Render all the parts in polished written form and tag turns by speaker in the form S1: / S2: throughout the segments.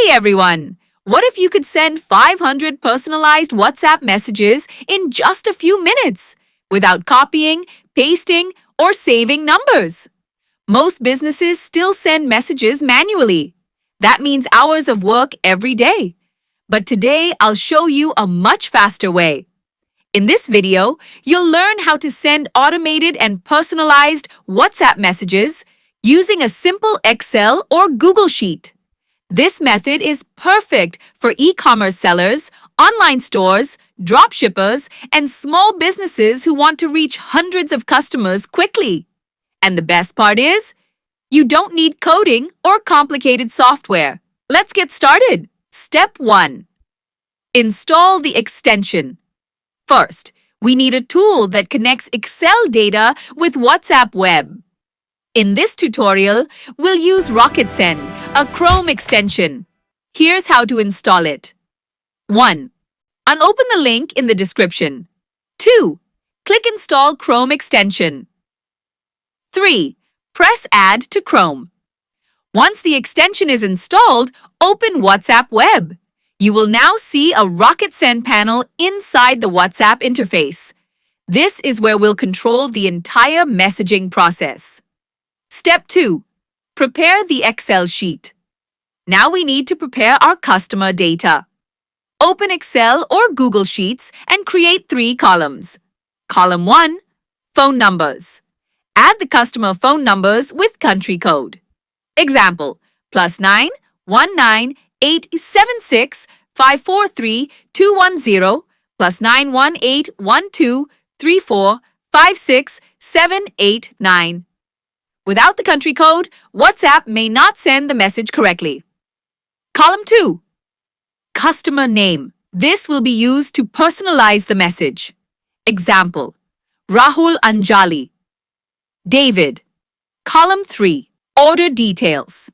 S1: Hey everyone! What if you could send 500 personalized WhatsApp messages in just a few minutes without copying, pasting, or saving numbers? Most businesses still send messages manually. That means hours of work every day. But today I'll show you a much faster way. In this video, you'll learn how to send automated and personalized WhatsApp messages using a simple Excel or Google Sheet. This method is perfect for e-commerce sellers, online stores, dropshippers, and small businesses who want to reach hundreds of customers quickly. And the best part is, you don't need coding or complicated software. Let's get started. Step 1. Install the extension. First, we need a tool that connects Excel data with WhatsApp Web. In this tutorial, we'll use RocketSend, a Chrome extension. Here's how to install it. 1. Unopen the link in the description. 2. Click Install Chrome extension. 3. Press Add to Chrome. Once the extension is installed, open WhatsApp Web. You will now see a RocketSend panel inside the WhatsApp interface. This is where we'll control the entire messaging process. Step 2. Prepare the Excel sheet. Now we need to prepare our customer data. Open Excel or Google Sheets and create 3 columns. Column 1. Phone numbers. Add the customer phone numbers with country code. Example, +9 19 876 543 210 +9 18 12 34 56 789. Without the country code, WhatsApp may not send the message correctly. Column 2. Customer name. This will be used to personalize the message. Example, Rahul Anjali. David. Column 3. Order details.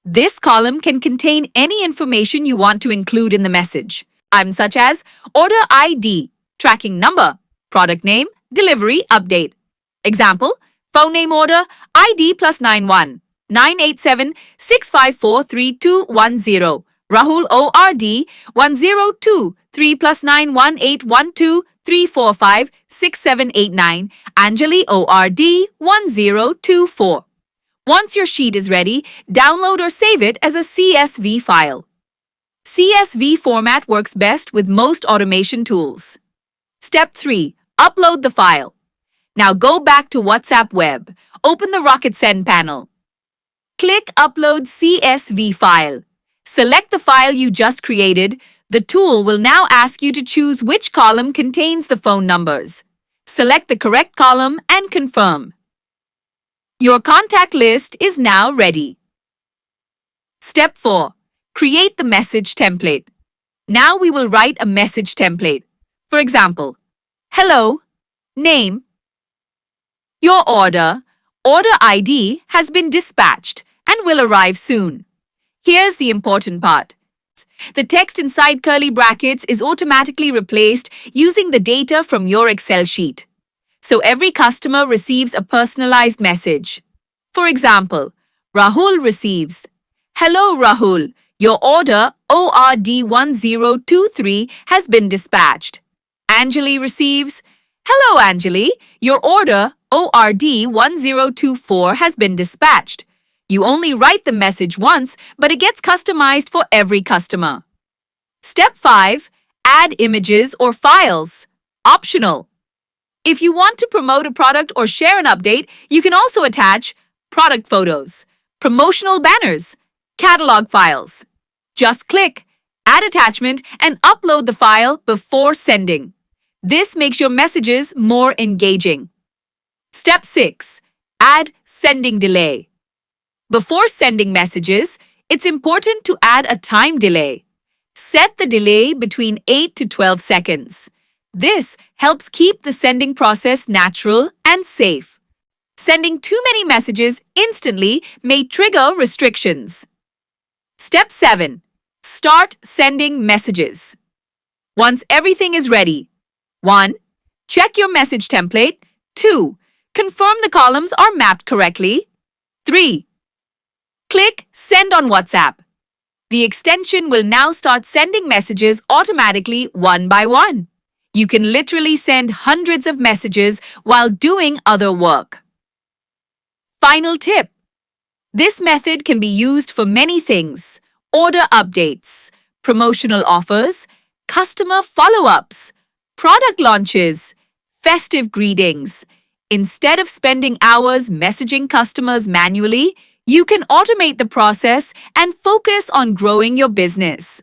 S1: This column can contain any information you want to include in the message. Items such as order ID, tracking number, product name, delivery update. Example, phone name order ID +91 987 654 3210 Rahul ORD 102 3 +9 1812 345 6789 Anjali ORD 1024. Once your sheet is ready, download or save it as a CSV file. CSV format works best with most automation tools. Step 3. Upload the file. Now go back to WhatsApp Web. Open the RocketSend panel. Click Upload CSV file. Select the file you just created. The tool will now ask you to choose which column contains the phone numbers. Select the correct column and confirm. Your contact list is now ready. Step 4. Create the message template. Now we will write a message template. For example, hello, name. Your order ID has been dispatched and will arrive soon. Here's the important part. The text inside curly brackets is automatically replaced using the data from your Excel sheet. So every customer receives a personalized message. For example, Rahul receives, hello Rahul, your order ORD 1023 has been dispatched. Anjali receives, hello Anjali, your order ORD 1024 has been dispatched. You only write the message once, but it gets customized for every customer. Step 5. Add images or files. Optional. If you want to promote a product or share an update, you can also attach product photos, promotional banners, catalog files. Just click, add attachment, and upload the file before sending. This makes your messages more engaging. Step 6. Add sending delay. Before sending messages, it's important to add a time delay. Set the delay between 8 to 12 seconds. This helps keep the sending process natural and safe. Sending too many messages instantly may trigger restrictions. Step 7. Start sending messages. Once everything is ready, 1. Check your message template. 2. Confirm the columns are mapped correctly. 3. Click Send on WhatsApp. The extension will now start sending messages automatically one by one. You can literally send hundreds of messages while doing other work. Final tip. This method can be used for many things: order updates, promotional offers, customer follow-ups, product launches, festive greetings. Instead of spending hours messaging customers manually, you can automate the process and focus on growing your business.